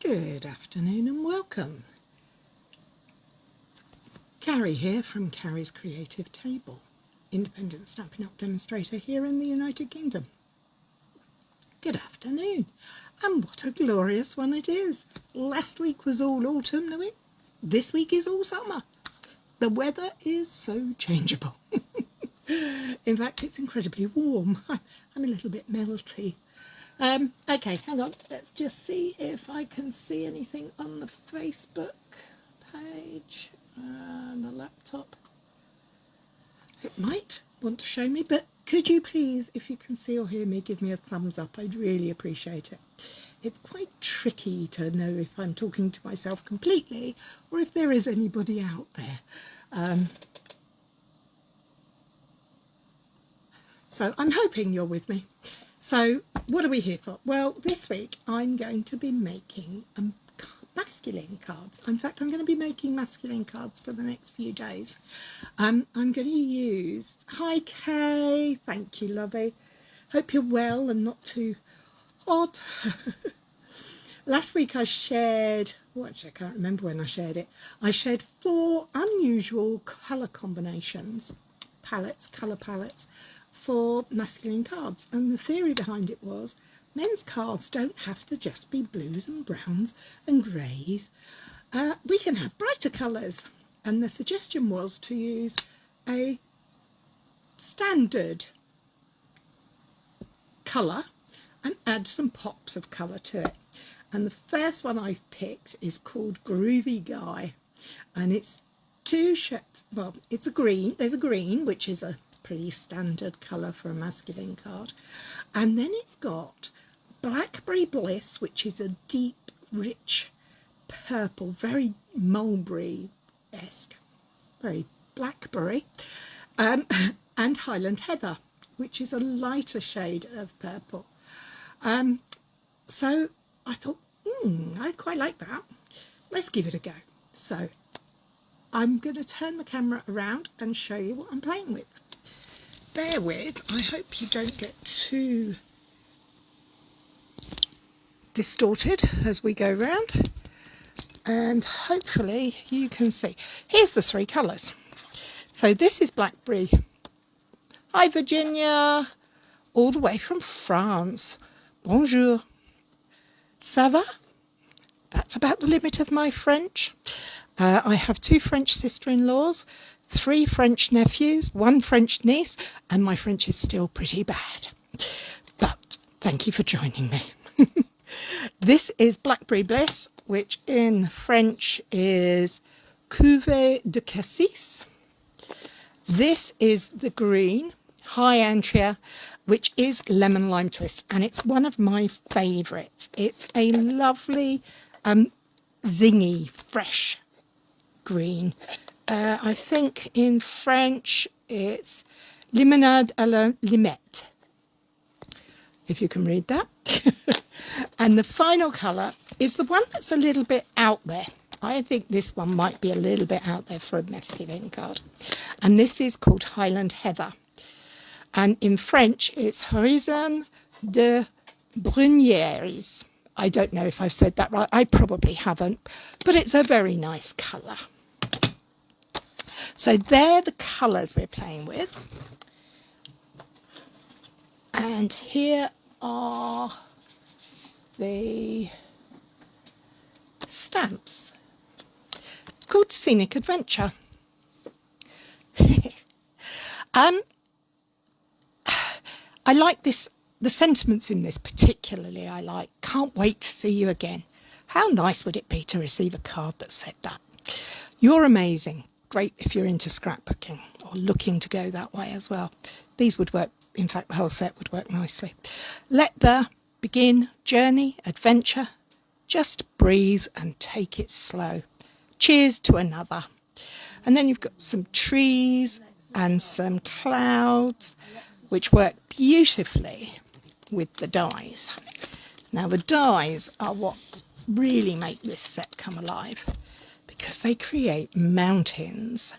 Good afternoon and welcome. Cary here from Cary's Creative Table, independent Stampin' Up! Demonstrator here in the United Kingdom. Good afternoon, and what a glorious one it is. Last week was all autumn, this week is all summer. The weather is so changeable. In fact, it's incredibly warm. I'm a little bit melty. Okay, hang on, let's just see if I can see anything on the Facebook page and the laptop. It might want to show me, but could you please, if you can see or hear me, give me a thumbs up? I'd really appreciate it. It's quite tricky to know if I'm talking to myself completely or if there is anybody out there. So I'm hoping you're with me. So what are we here for? Well, this week I'm going to be making masculine cards. In fact, I'm going to be making masculine cards for the next few days. I'm going to use, hi Kay, thank you lovey. Hope you're well and not too hot. Last week I shared, well, actually I can't remember when I shared it. I shared 4 unusual colour combinations, colour palettes, for masculine cards, and the theory behind it was men's cards don't have to just be blues and browns and greys. We can have brighter colours, and the suggestion was to use a standard colour and add some pops of colour to it. And the first one I've picked is called Groovy Guy, and it's 2 shades. Well, it's a green. There's a green, which is a pretty standard colour for a masculine card, and then it's got Blackberry Bliss, which is a deep rich purple, very mulberry-esque, very blackberry, and Highland Heather, which is a lighter shade of purple. So I thought, I quite like that, let's give it a go. So I'm going to turn the camera around and show you what I'm playing with. Bear with, I hope you don't get too distorted as we go round, and hopefully you can see. Here's the 3 colours. So this is Blackberry. Hi Virginia, all the way from France. Bonjour. Ça va? That's about the limit of my French. I have 2 French sister-in-laws, 3 French nephews, 1 French niece, and my French is still pretty bad. But thank you for joining me. This is Blackberry Bliss, which in French is Cuvée de Cassis. This is the green, High Antria, which is Lemon Lime Twist, and it's one of my favourites. It's a lovely, zingy, fresh green. I think in French it's Limonade à la Limette, if you can read that. And the final colour is the one that's a little bit out there. I think this one might be a little bit out there for a masculine card. And this is called Highland Heather. And in French it's Horizon de Brunières. I don't know if I've said that right. I probably haven't, but it's a very nice colour. So they're the colours we're playing with. And here are the stamps. It's called Scenic Adventure. I like this, the sentiments in this particularly I like. Can't wait to see you again. How nice would it be to receive a card that said that? You're amazing. Great if you're into scrapbooking or looking to go that way as well. These would work, in fact the whole set would work nicely. Let the begin journey, adventure, just breathe and take it slow. Cheers to another. And then you've got some trees and some clouds, which work beautifully with the dies. Now the dies are what really make this set come alive, because they create mountains,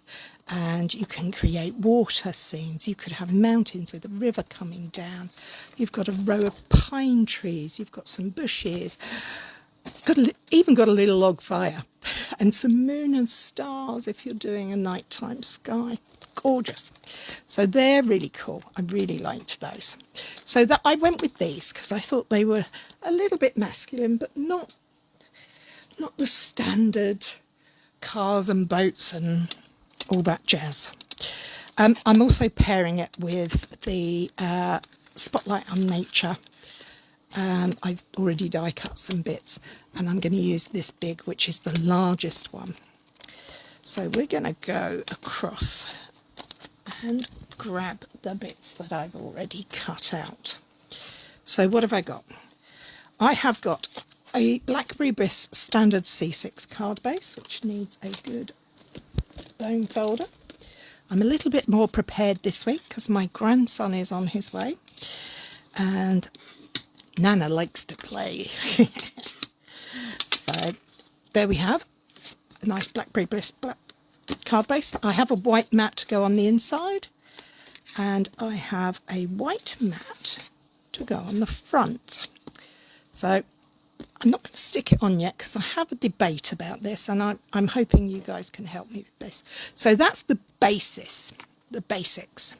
and you can create water scenes. You could have mountains with a river coming down. You've got a row of pine trees. You've got some bushes. It's got even got a little log fire and some moon and stars if you're doing a nighttime sky. Gorgeous. So they're really cool. I really liked those. So that I went with these because I thought they were a little bit masculine, but not the standard cars and boats and all that jazz. I'm also pairing it with the Spotlight on Nature. I've already die cut some bits, and I'm going to use this big, which is the largest one. So we're going to go across and grab the bits that I've already cut out. So what have I got? I have got a Blackberry Bliss standard C6 card base, which needs a good bone folder. I'm a little bit more prepared this week because my grandson is on his way and Nana likes to play. So there we have a nice Blackberry Bliss black card base. I have a white mat to go on the inside, and I have a white mat to go on the front. So I'm not going to stick it on yet because I have a debate about this, and I'm hoping you guys can help me with this. So that's the basis, the basics.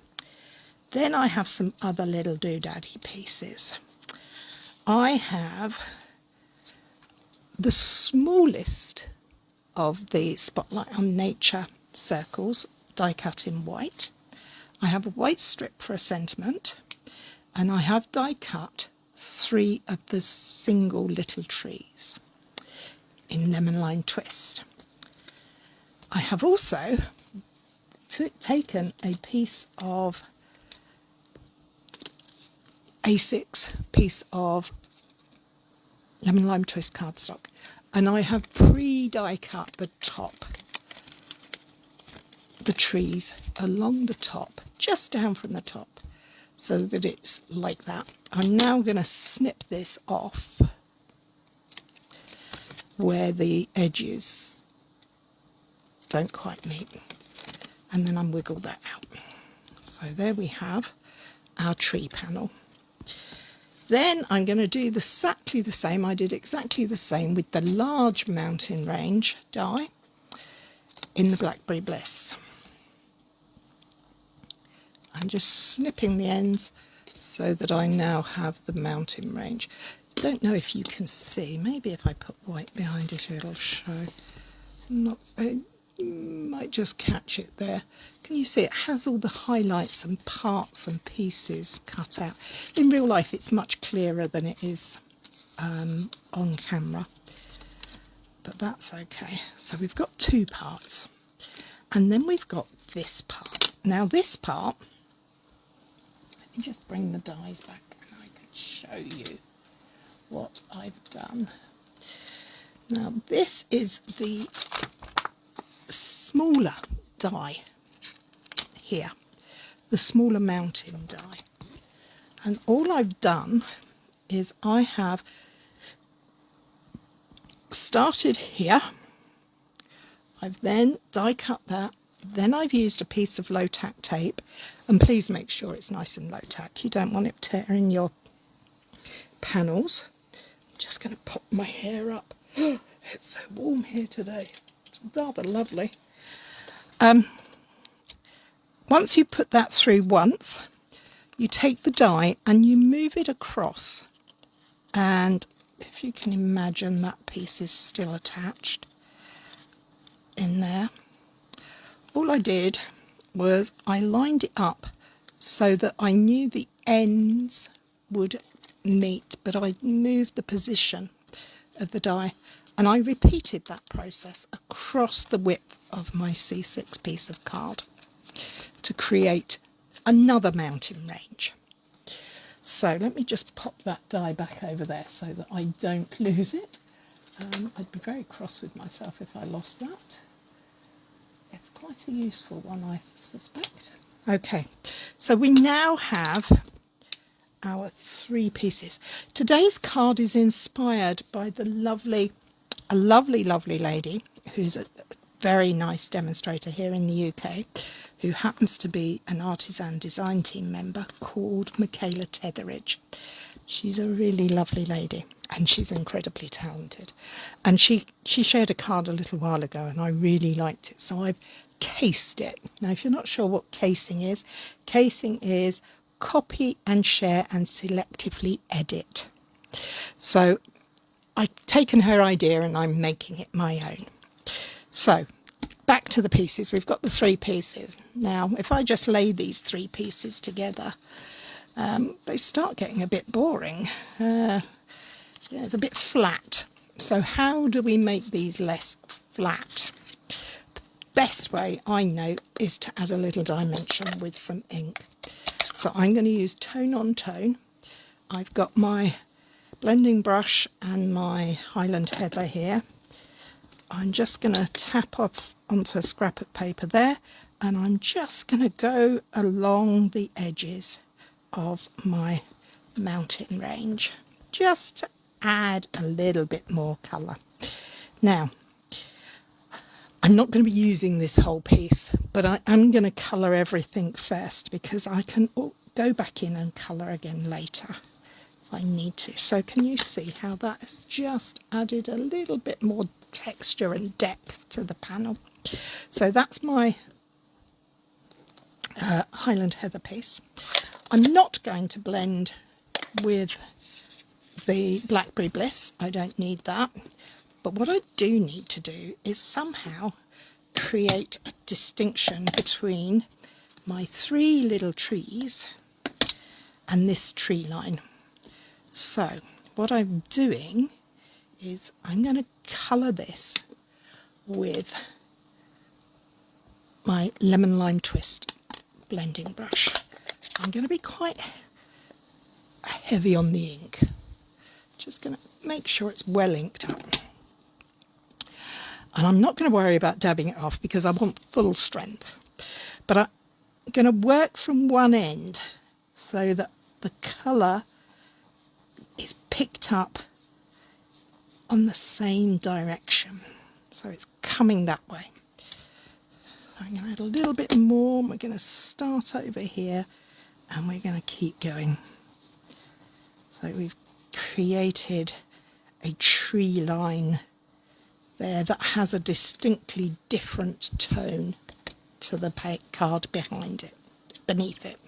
Then I have some other little doodaddy pieces. I have the smallest of the Spotlight on Nature circles die cut in white. I have a white strip for a sentiment, and I have die cut 3 of the single little trees in lemon lime twist. I have also taken a piece of A6 piece of lemon lime twist cardstock, and I have pre-die cut the top, the trees along the top, just down from the top, so that it's like that. I'm now going to snip this off where the edges don't quite meet, and then wiggle that out. So there we have our tree panel. Then I'm going to do exactly the same. I did exactly the same with the large mountain range die in the Blackberry Bliss. I'm just snipping the ends so that I now have the mountain range. Don't know if you can see. Maybe if I put white behind it, it'll show. You might just catch it there. Can you see it has all the highlights and parts and pieces cut out? In real life it's much clearer than it is on camera, but that's okay. So we've got 2 parts, and then we've got this part. Now this part, let me just bring the dies back and I can show you what I've done. Now this is the smaller die here, the smaller mountain die, and all I've done is I have started here, I've then die cut that, then I've used a piece of low tack tape, and please make sure it's nice and low tack, you don't want it tearing your panels. I'm just going to pop my hair up. It's so warm here today. Rather lovely. Once you put that through once, you take the die and you move it across, and if you can imagine, that piece is still attached in there. All I did was I lined it up so that I knew the ends would meet, but I moved the position of the die. And I repeated that process across the width of my C6 piece of card to create another mountain range. So let me just pop that die back over there so that I don't lose it. I'd be very cross with myself if I lost that. It's quite a useful one, I suspect. Okay, so we now have our 3 pieces. Today's card is inspired by a lovely lady who's a very nice demonstrator here in the UK, who happens to be an artisan design team member called Michaela Tetheridge. She's a really lovely lady. and she's incredibly talented. And she shared a card a little while ago, and I really liked it, so I've cased it. Now, if you're not sure what casing is copy and share and selectively edit. So I've taken her idea and I'm making it my own. So back to the pieces. We've got the 3 pieces. Now, if I just lay these 3 pieces together, they start getting a bit boring. Yeah, it's a bit flat. So how do we make these less flat? The best way I know is to add a little dimension with some ink. So I'm going to use tone on tone. I've got my blending brush and my Highland Heather here. I'm just going to tap off onto a scrap of paper there, and I'm just going to go along the edges of my mountain range just to add a little bit more colour. Now, I'm not going to be using this whole piece, but I am going to colour everything first, because I can go back in and colour again later if I need to. So can you see how that has just added a little bit more texture and depth to the panel? So that's my Highland Heather piece. I'm not going to blend with the Blackberry Bliss. I don't need that. But what I do need to do is somehow create a distinction between my 3 little trees and this tree line. So what I'm doing is I'm going to colour this with my Lemon Lime Twist blending brush. I'm going to be quite heavy on the ink. Just going to make sure it's well inked up. And I'm not going to worry about dabbing it off because I want full strength. But I'm going to work from one end so that the colour is picked up on the same direction. So it's coming that way. So I'm going to add a little bit more. We're going to start over here and we're going to keep going. So we've created a tree line there that has a distinctly different tone to the card behind it, beneath it.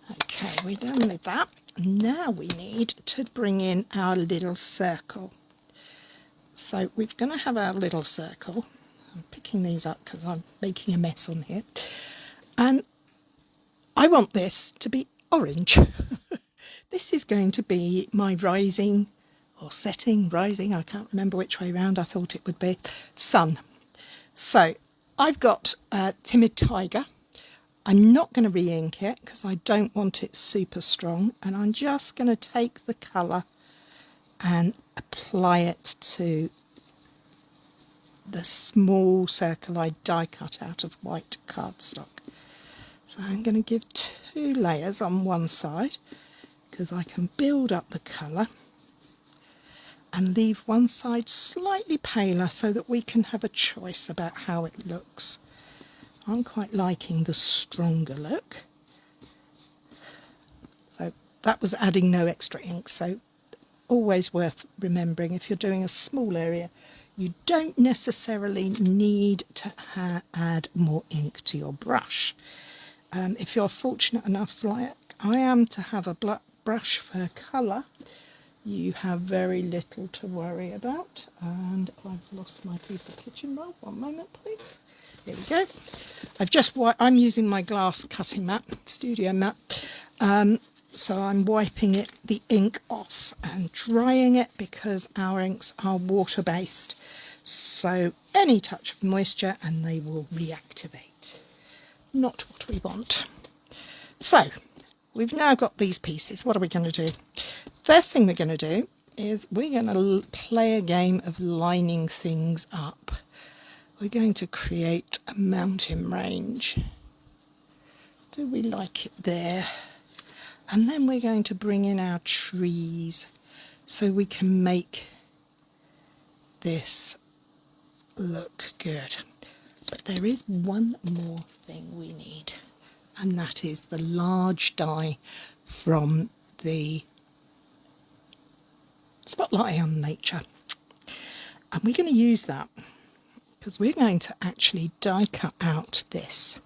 Okay, we're done with that. Now we need to bring in our little circle. So we're going to have our little circle. I'm picking these up because I'm making a mess on here. And I want this to be orange. This is going to be my rising or setting, rising, I can't remember which way round I thought it would be, sun. So I've got Timid Tiger. I'm not going to re-ink it because I don't want it super strong, and I'm just going to take the colour and apply it to the small circle I die cut out of white cardstock. So I'm going to give 2 layers on one side because I can build up the colour and leave one side slightly paler so that we can have a choice about how it looks. I'm quite liking the stronger look. So that was adding no extra ink, so always worth remembering if you're doing a small area, you don't necessarily need to add more ink to your brush. If you're fortunate enough, like I am, to have a brush for colour, you have very little to worry about. And I've lost my piece of kitchen roll. One moment, please. There we go. I'm using my glass cutting mat, studio mat. So I'm wiping the ink off and drying it because our inks are water-based. So any touch of moisture and they will reactivate. Not what we want. So we've now got these pieces. What are we going to do? First thing we're going to do is we're going to play a game of lining things up. We're going to create a mountain range. Do we like it there? And then we're going to bring in our trees so we can make this look good. But there is one more thing we need, and that is the large die from the spotlight on nature. And we're going to use that because we're going to actually die cut out this.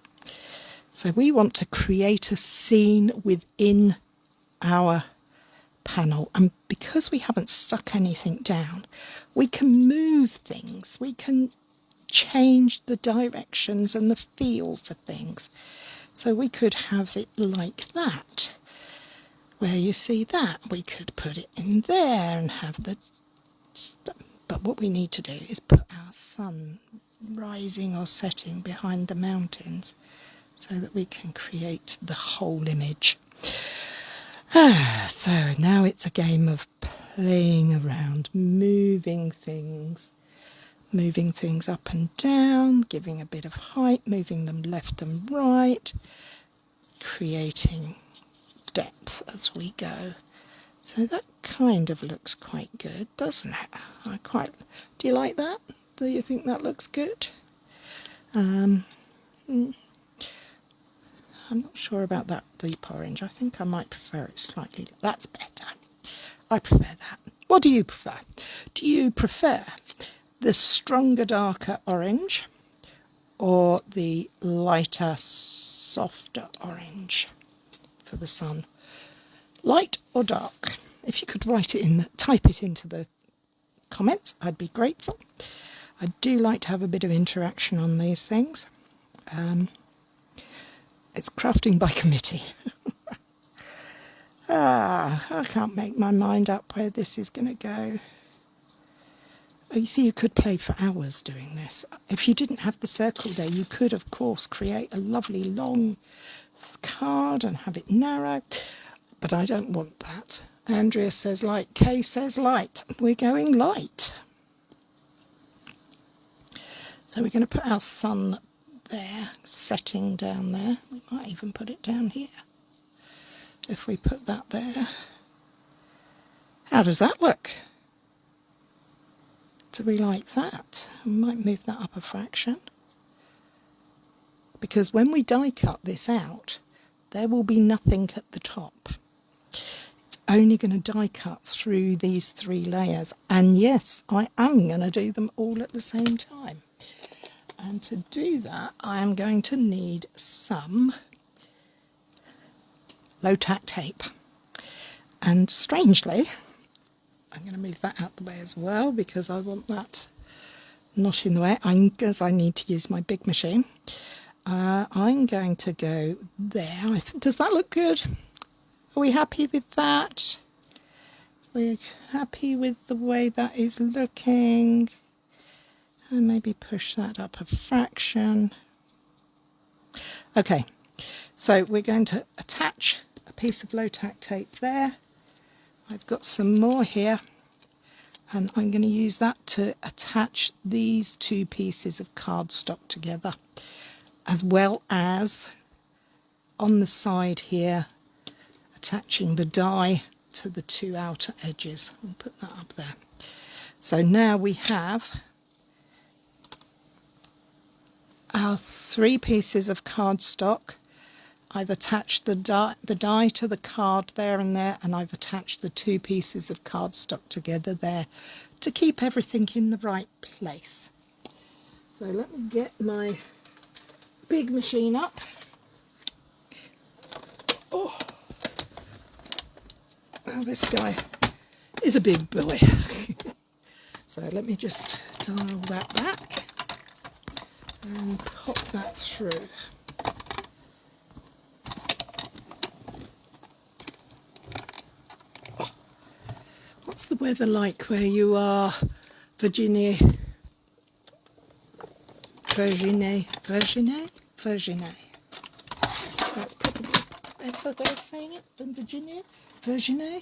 So we want to create a scene within our panel, and because we haven't stuck anything down, we can move things, we can change the directions and the feel for things. So we could have it like that, where you see that we could put it in there and have the but what we need to do is put our sun rising or setting behind the mountains so that we can create the whole image. So now it's a game of playing around, moving things up and down, giving a bit of height, moving them left and right, creating depth as we go. So that kind of looks quite good, doesn't it? Do you like that? Do you think that looks good? I'm not sure about that deep orange. I think I might prefer it slightly. That's better. I prefer that. What do you prefer? Do you prefer the stronger, darker orange or the lighter, softer orange for the sun? Light or dark? If you could type it into the comments, I'd be grateful. I do like to have a bit of interaction on these things. It's crafting by committee. I can't make my mind up where this is going to go. You see, you could play for hours doing this. If you didn't have the circle there, you could, of course, create a lovely long card and have it narrow. But I don't want that. Andrea says light, Kay says light. We're going light. So we're going to put our sun there, setting down there. We might even put it down here. If we put that there. How does that look? Do we like that? We might move that up a fraction. Because when we die cut this out, there will be nothing at the top. It's only going to die cut through these 3 layers. And yes, I am going to do them all at the same time. And to do that, I am going to need some low-tack tape. And strangely, I'm going to move that out the way as well because I want that not in the way. Because I need to use my big machine. I'm going to go there. Does that look good? Are we happy with that? We're happy with the way that is looking. And maybe push that up a fraction. Okay, so we're going to attach a piece of low-tack tape there. I've got some more here, and I'm going to use that to attach these 2 pieces of cardstock together, as well as on the side here, attaching the die to the 2 outer edges. We'll put that up there. So now we have our 3 pieces of cardstock. I've attached the die to the card there and there, and I've attached the 2 pieces of cardstock together there to keep everything in the right place. So let me get my big machine up. Oh, now this guy is a big boy. So let me just dial that back and pop that through. Oh, what's the weather like where you are, Virginia? Virginia. That's probably a better way of saying it than Virginia. Virginia.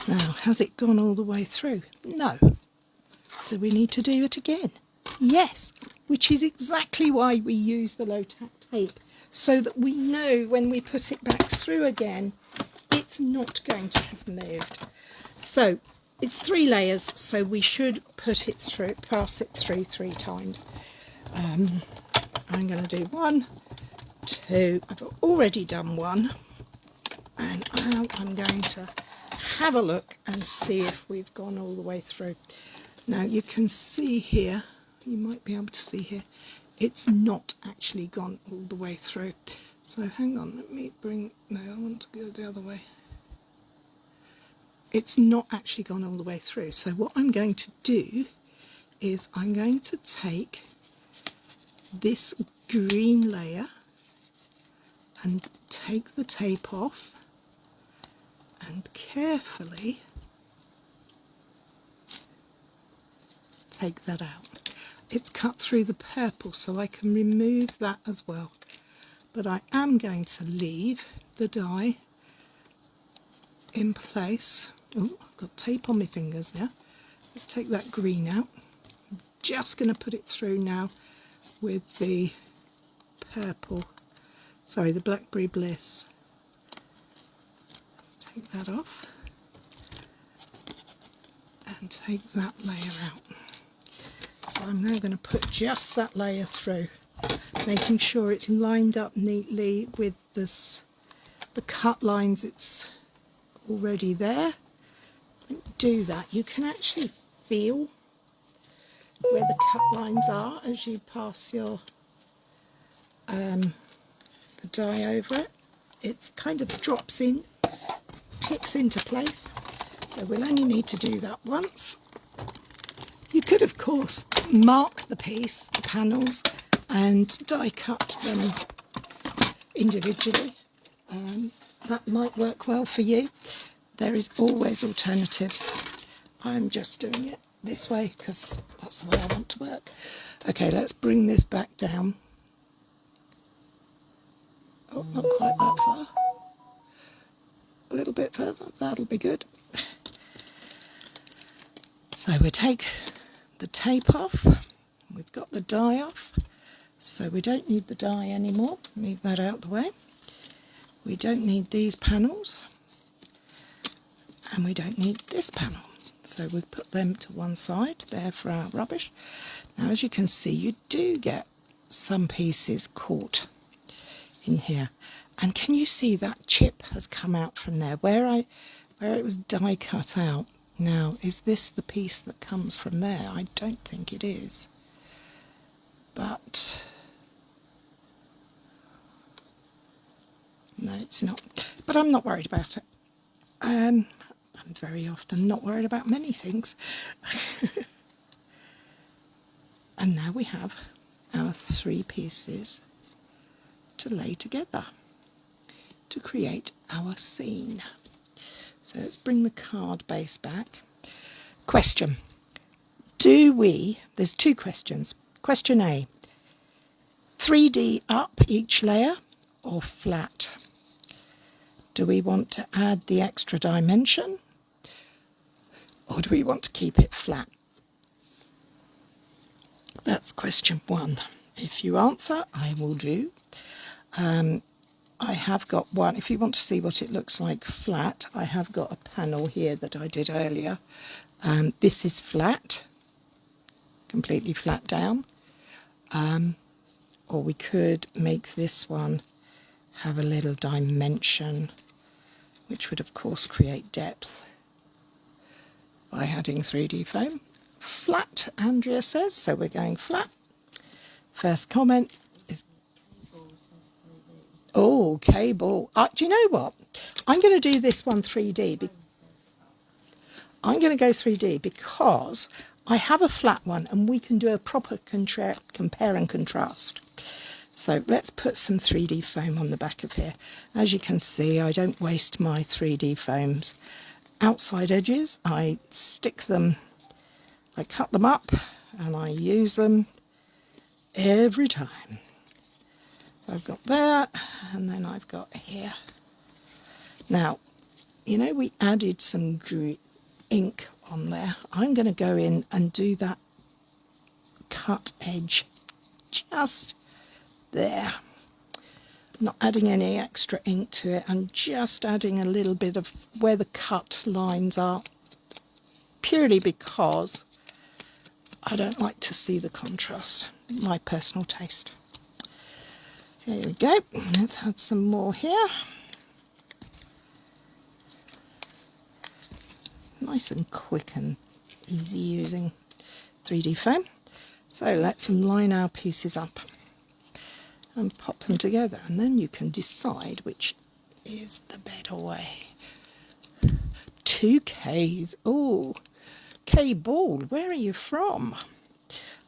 Now, has it gone all the way through? No. Do we need to do it again? Yes, which is exactly why we use the low-tack tape, so that we know when we put it back through again, it's not going to have moved. So it's 3 layers, so we should put it through, pass it through 3 times. I'm going to do 1, 2. I've already done 1, and I'm going to have a look and see if we've gone all the way through. Now you can see here, you might be able to see here, it's not actually gone all the way through. So hang on, let me bring, no, I want to go the other way. It's not actually gone all the way through. So what I'm going to do is I'm going to take this green layer and take the tape off and carefully take that out. It's cut through the purple, so I can remove that as well. But I am going to leave the die in place. Oh, I've got tape on my fingers now. Let's take that green out. I'm just going to put it through now with the purple, sorry, the Blackberry Bliss. Let's take that off and take that layer out. So I'm now going to put just that layer through, making sure it's lined up neatly with this, the cut lines. It's already there. When you do that, you can actually feel where the cut lines are as you pass your the dye over it. It's kind of drops in, clicks into place. So we'll only need to do that once. You could, of course, mark the piece, the panels, and die cut them individually. That might work well for you. There is always alternatives. I'm just doing it this way because that's the way I want to work. Okay, let's bring this back down. Oh, not quite that far. A little bit further, that'll be good. So we take the tape off, we've got the die off, so we don't need the die anymore. Move that out the way. We don't need these panels, and we don't need this panel. So we put them to one side there for our rubbish. Now, as you can see, you do get some pieces caught in here. And can you see that chip has come out from there where it was die cut out? Now, is this the piece that comes from there? I don't think it is. But no, it's not. But I'm not worried about it. I'm very often not worried about many things. And now we have our 3 pieces to lay together to create our scene. So let's bring the card base back. Question. There's 2 questions. Question A, 3D up each layer or flat? Do we want to add the extra dimension, or do we want to keep it flat? That's question 1. If you answer, I will do. I have got one, if you want to see what it looks like flat, I have got a panel here that I did earlier. This is flat, completely flat down. Or we could make this one have a little dimension, which would of course create depth by adding 3D foam. Flat, Andrea says, so we're going flat. First comment is, oh, cable. Do you know what? I'm going to do this one 3D. I'm going to go 3D because I have a flat one and we can do a proper compare and contrast. So let's put some 3D foam on the back of here. As you can see, I don't waste my 3D foams. Outside edges, I stick them, I cut them up and I use them every time. So I've got that, and then I've got here. Now, you know, we added some ink on there. I'm going to go in and do that cut edge just there. Not adding any extra ink to it. I'm just adding a little bit of where the cut lines are, purely because I don't like to see the contrast. My personal taste. Here we go. Let's add some more here. Nice and quick and easy using 3D foam. So let's line our pieces up and pop them together, and then you can decide which is the better way. 2 Ks. Oh, K Ball, where are you from?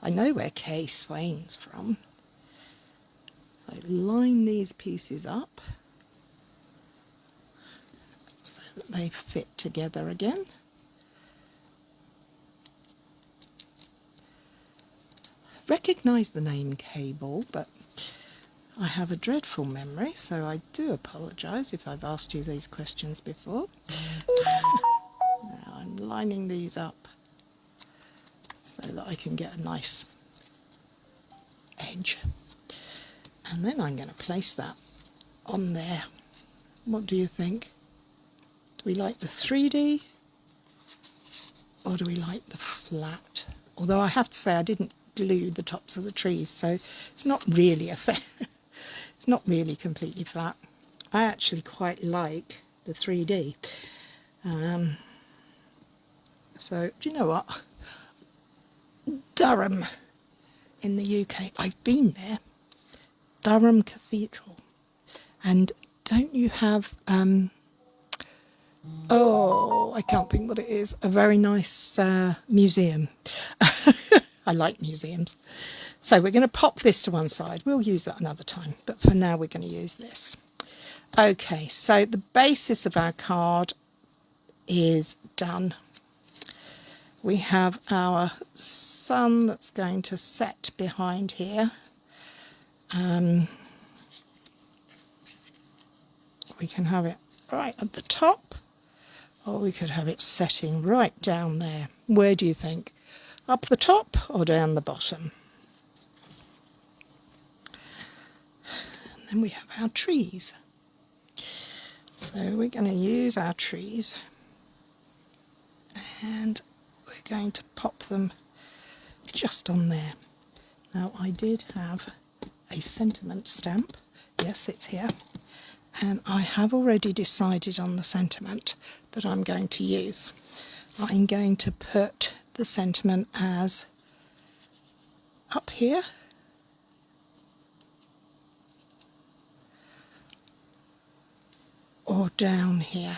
I know where Kay Swain's from. So line these pieces up so that they fit together again. Recognise the name K Ball, but I have a dreadful memory, so I do apologise if I've asked you these questions before. Now I'm lining these up so that I can get a nice edge. And then I'm going to place that on there. What do you think? Do we like the 3D or do we like the flat? Although I have to say I didn't glue the tops of the trees, so it's not really a fair. It's not really completely flat. I actually quite like the 3D. So do you know what? Durham in the UK. I've been there. Durham Cathedral. And don't you have oh, I can't think what it is. A very nice museum. I like museums. So we're going to pop this to one side. We'll use that another time, but for now we're going to use this. Okay, so the basis of our card is done. We have our sun that's going to set behind here. We can have it right at the top, or we could have it setting right down there. Where do you think? Up the top or down the bottom? And then we have our trees. So we're going to use our trees and we're going to pop them just on there. Now I did have a sentiment stamp. Yes, it's here. And I have already decided on the sentiment that I'm going to use. I'm going to put the sentiment as up here or down here.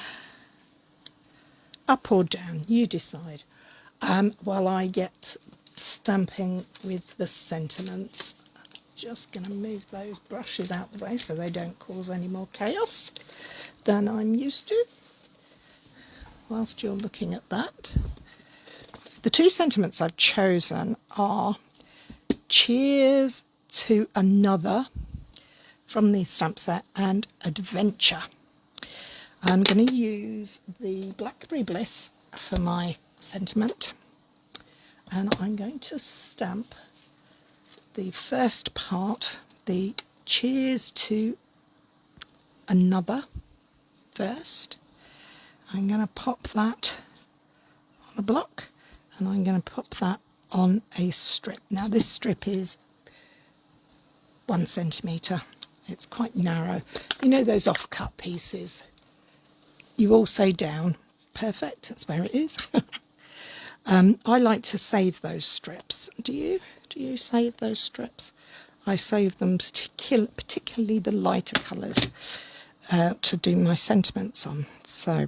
Up or down, you decide. While I get stamping with the sentiments, just going to move those brushes out the way so they don't cause any more chaos than I'm used to. Whilst you're looking at that, the 2 sentiments I've chosen are Cheers to Another from the stamp set and Adventure. I'm going to use the Blackberry Bliss for my sentiment, and I'm going to stamp the first part, the Cheers to Another, first. I'm going to pop that on a block, and I'm going to pop that on a strip. Now this strip is 1 centimetre. It's quite narrow. You know those off-cut pieces? You all say down. Perfect, that's where it is. I like to save those strips. Do you? Do you save those strips? I save them, particularly the lighter colours, to do my sentiments on. So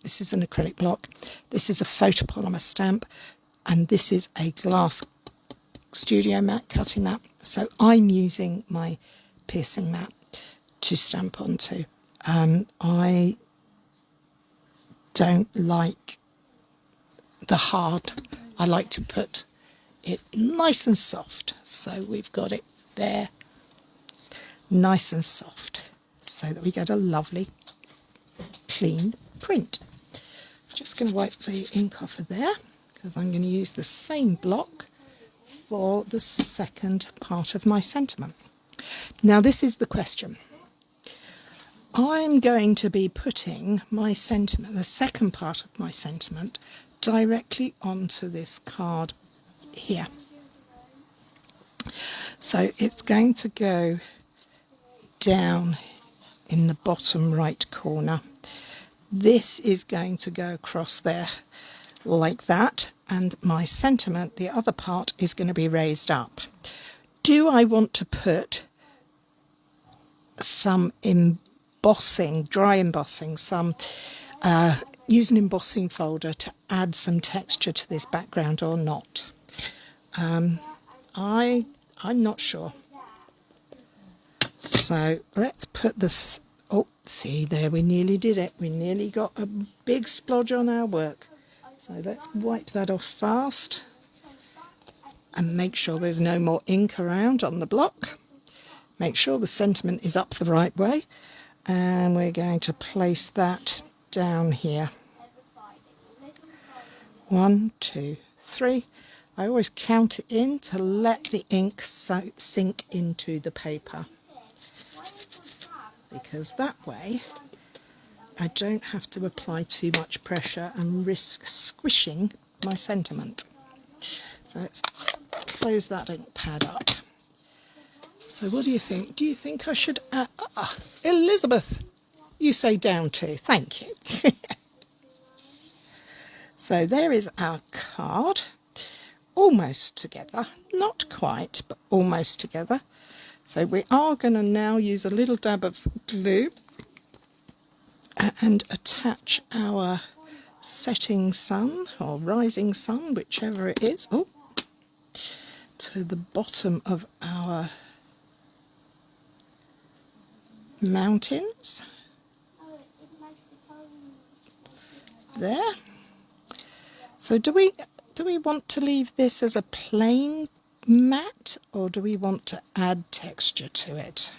this is an acrylic block, this is a photopolymer stamp, and this is a glass studio mat, cutting mat. So I'm using my piercing mat to stamp onto. I don't like the hard. I like to put it nice and soft. So we've got it there, nice and soft, so that we get a lovely clean print. I'm just going to wipe the ink off of there because I'm going to use the same block for the second part of my sentiment. Now this is the question. I'm going to be putting my sentiment, the second part of my sentiment, directly onto this card here. So it's going to go down in the bottom right corner. this is going to go across there like that, and my sentiment, the other part, is going to be raised up. Do I want to put some embossing, dry embossing, use an embossing folder to add some texture to this background or not? I'm not sure. So let's put this, oh, see there, we nearly did it. We nearly got a big splodge on our work. So let's wipe that off fast and make sure there's no more ink around on the block. Make sure the sentiment is up the right way, and we're going to place that down here. 1, 2, 3. I always count it in to let the ink sink into the paper, because that way I don't have to apply too much pressure and risk squishing my sentiment. So let's close that ink pad up. So what do you think? Do you think I should add... Elizabeth, you say down to. Thank you. So there is our card. Almost together. Not quite, but almost together. So we are going to now use a little dab of glue and attach our setting sun or rising sun, whichever it is, to the bottom of our mountains. There. So do we want to leave this as a plain matte, or do we want to add texture to it?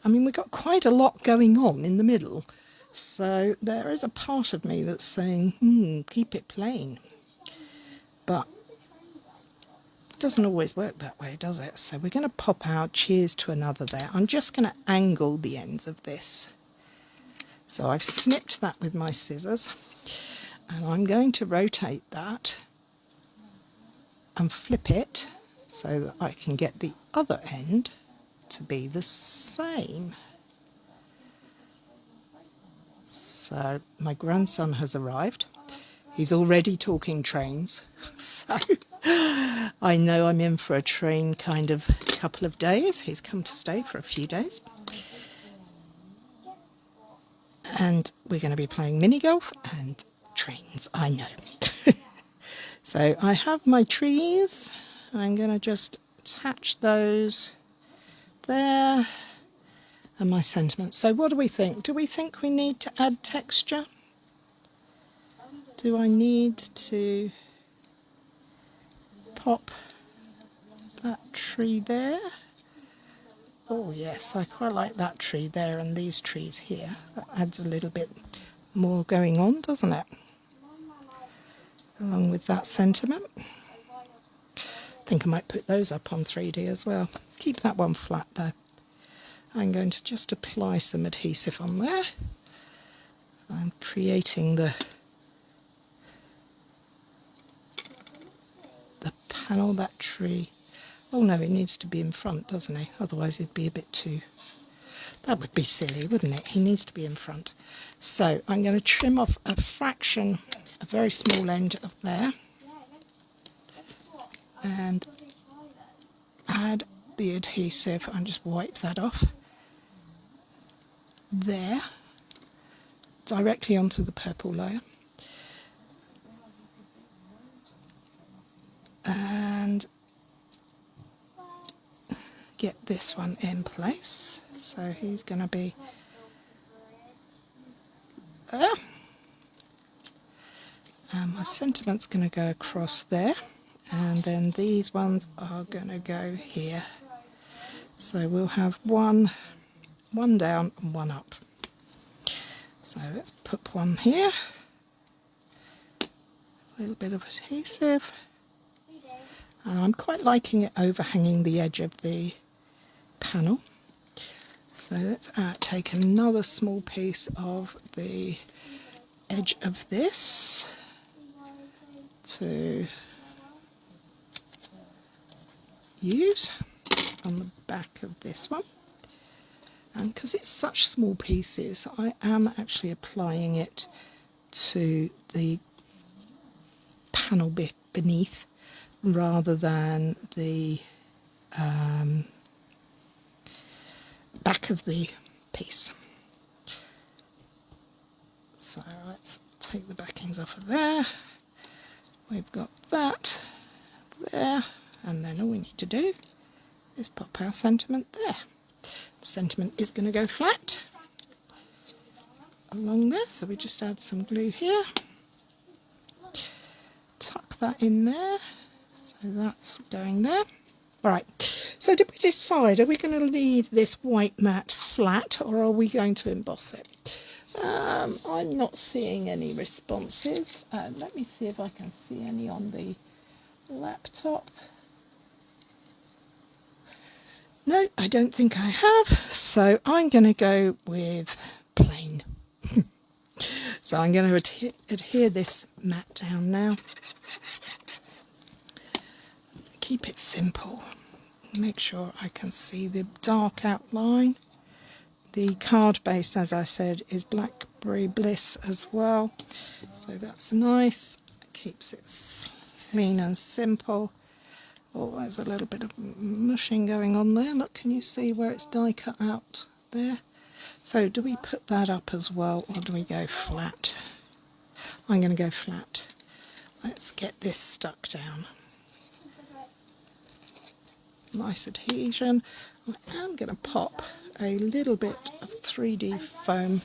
I mean, we've got quite a lot going on in the middle, so there is a part of me that's saying, keep it plain. But it doesn't always work that way, does it? So we're going to pop our cheers to another there. I'm just going to angle the ends of this. So I've snipped that with my scissors, and I'm going to rotate that and flip it so that I can get the other end to be the same. So my grandson has arrived. He's already talking trains, so I know I'm in for a train kind of couple of days. He's come to stay for a few days. And we're going to be playing mini golf and trains, I know. So I have my trees. I'm going to just attach those there, and my sentiment. So what do we think? Do we think we need to add texture? Do I need to pop that tree there? Oh yes, I quite like that tree there and these trees here. That adds a little bit more going on, doesn't it? Along with that sentiment. I think I might put those up on 3D as well. Keep that one flat though. I'm going to just apply some adhesive on there. I'm creating the panel, that tree. Oh no, it needs to be in front, doesn't he? Otherwise it'd be a bit too... That would be silly, wouldn't it? He needs to be in front. So I'm going to trim off a fraction, a very small end of there, and add the adhesive and just wipe that off there, directly onto the purple layer. And get this one in place. So he's going to be there. And my sentiment's going to go across there. And then these ones are going to go here. So we'll have one down and one up. So let's put one here. A little bit of adhesive. And I'm quite liking it overhanging the edge of the panel. So let's take another small piece of the edge of this to use on the back of this one. And because it's such small pieces, I am actually applying it to the panel bit beneath rather than the back of the piece. So let's take the backings off of there. We've got that there, and then all we need to do is pop our sentiment there. The sentiment is going to go flat along there, so we just add some glue here, tuck that in there, so that's going there. Right, so did we decide, are we going to leave this white mat flat or are we going to emboss it? I'm not seeing any responses. Let me see if I can see any on the laptop. No, I don't think I have, so I'm going to go with plain. So I'm going to adhere this mat down now. Keep it simple. Make sure I can see the dark outline. The card base, as I said, is Blackberry Bliss as well, so that's nice. Keeps it clean and simple. Oh, there's a little bit of mushing going on there. Look, can you see where it's die cut out there? So do we put that up as well, or do we go flat? I'm going to go flat. Let's get this stuck down. Nice adhesion. I am going to pop a little bit of 3D foam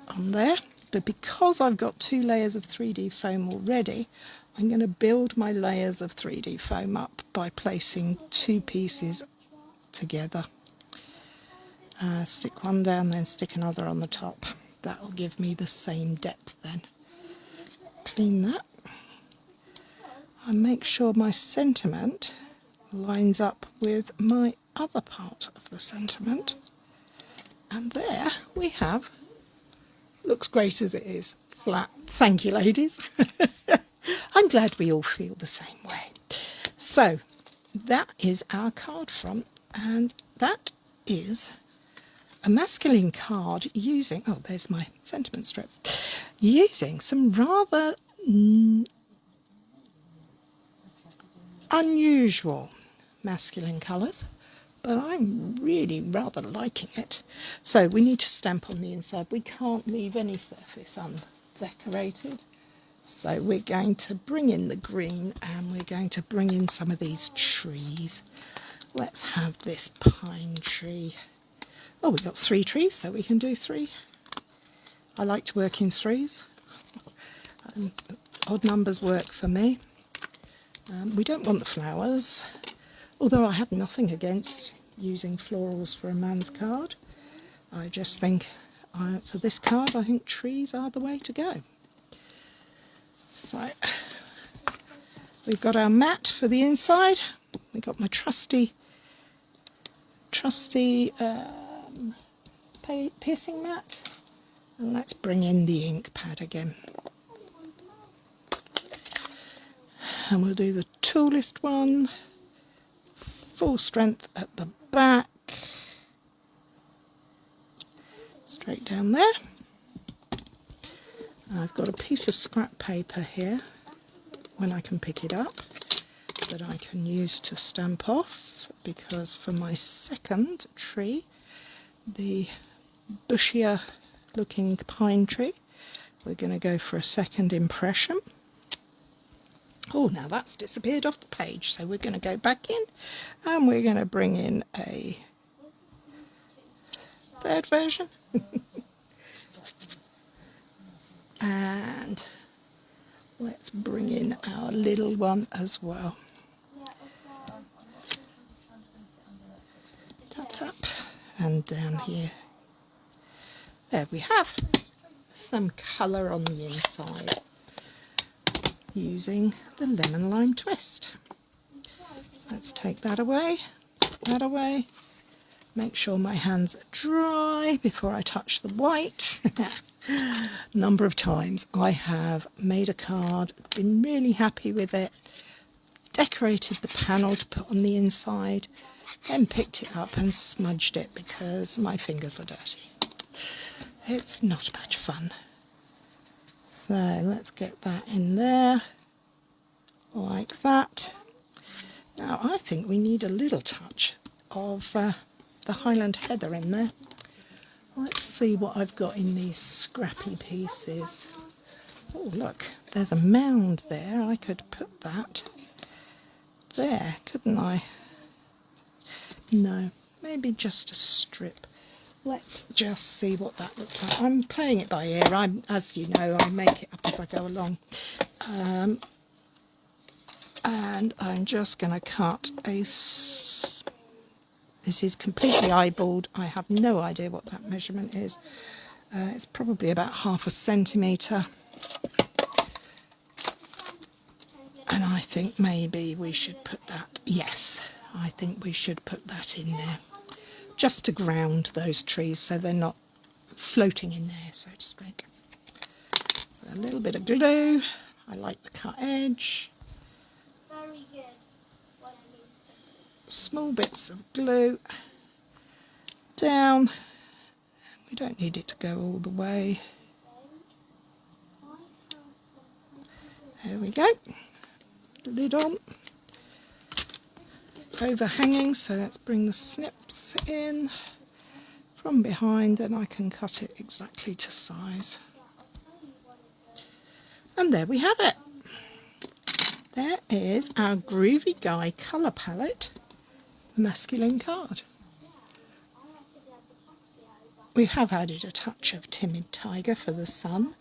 on there, but because I've got 2 layers of 3D foam already, I'm going to build my layers of 3D foam up by placing 2 pieces together. Stick one down, then stick another on the top. That will give me the same depth then. Clean that and make sure my sentiment lines up with my other part of the sentiment, and there we have, looks great as it is, flat. Thank you, ladies. I'm glad we all feel the same way. So that is our card front, and that is a masculine card using, oh, there's my sentiment strip, using some rather unusual masculine colours, but I'm really rather liking it. So we need to stamp on the inside. We can't leave any surface undecorated. So we're going to bring in the green and we're going to bring in some of these trees. Let's have this pine tree. Oh, we've got 3 trees, so we can do 3. I like to work in 3s. Odd numbers work for me. We don't want the flowers, although I have nothing against using florals for a man's card. I just think, for this card, I think trees are the way to go. So, we've got our mat for the inside. We've got my trusty piercing mat. And let's bring in the ink pad again. And we'll do the tallest one, full strength at the back, straight down there. I've got a piece of scrap paper here, when I can pick it up, that I can use to stamp off, because for my second tree, the bushier looking pine tree, we're going to go for a second impression. Oh, now that's disappeared off the page, so we're going to go back in and we're going to bring in a third version. And let's bring in our little one as well. Tap, tap, and down here. There we have some colour on the inside, using the lemon lime twist. So let's take that away, make sure my hands are dry before I touch the white. Number of times I have made a card, been really happy with it, decorated the panel to put on the inside, then picked it up and smudged it because my fingers were dirty. It's not much fun. So let's get that in there like that. Now I think we need a little touch of the Highland Heather in there. Let's see what I've got in these scrappy pieces. Oh look, there's a mound there. I could put that there, couldn't I? No, maybe just a strip. Let's just see what that looks like. I'm playing it by ear. As you know, I make it up as I go along. And I'm just going to cut a... This is completely eyeballed. I have no idea what that measurement is. It's probably about 1/2 centimetre. And I think maybe we should put that... Yes, I think we should put that in there. Just to ground those trees so they're not floating in there, so to speak. So a little bit of glue. I like the cut edge. Very good. Small bits of glue down. We don't need it to go all the way. There we go. Lid on. It's overhanging, so let's bring the snips in from behind, and I can cut it exactly to size. And there we have it. There is our Groovy Guy colour palette masculine card. We have added a touch of Timid Tiger for the sun,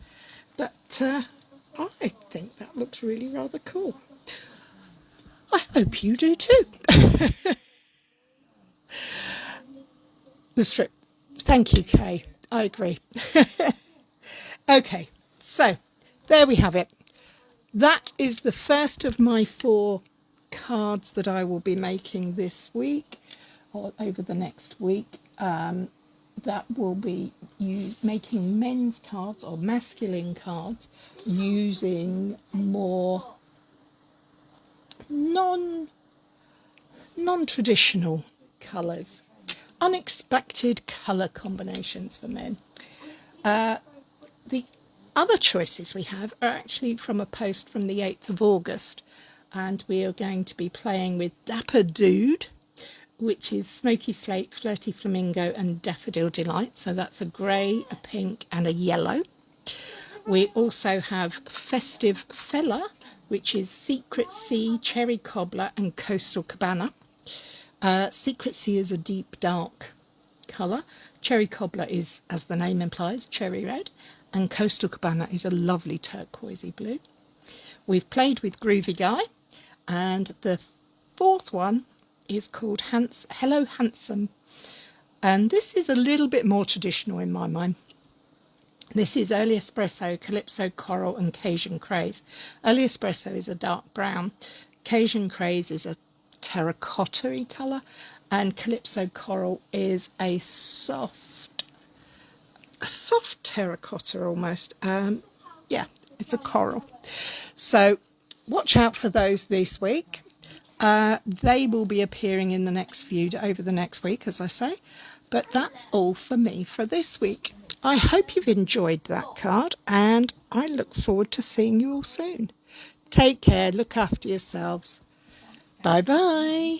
but I think that looks really rather cool. I hope you do too. The strip. Thank you, Kay. I agree. Okay, so there we have it. That is the first of my 4 cards that I will be making this week or over the next week. That will be you making men's cards or masculine cards using more non-traditional colours, unexpected colour combinations for men. The other choices we have are actually from a post from the 8th of August, and we are going to be playing with Dapper Dude, which is Smoky Slate, Flirty Flamingo and Daffodil Delight. So that's a grey, a pink and a yellow. We also have Festive Fella, which is Secret Sea, Cherry Cobbler and Coastal Cabana. Secret Sea is a deep dark colour. Cherry Cobbler is, as the name implies, cherry red. And Coastal Cabana is a lovely turquoisey blue. We've played with Groovy Guy. And the 4th one is called Hello Handsome. And this is a little bit more traditional in my mind. This is Early Espresso, Calypso Coral and Cajun Craze. Early Espresso is a dark brown. Cajun Craze is a terracotta-y colour. And Calypso Coral is a soft terracotta almost. Yeah, it's a coral. So watch out for those this week. They will be appearing in the next few, over the next week, as I say. But that's all for me for this week. I hope you've enjoyed that card, and I look forward to seeing you all soon. Take care, look after yourselves. Bye-bye.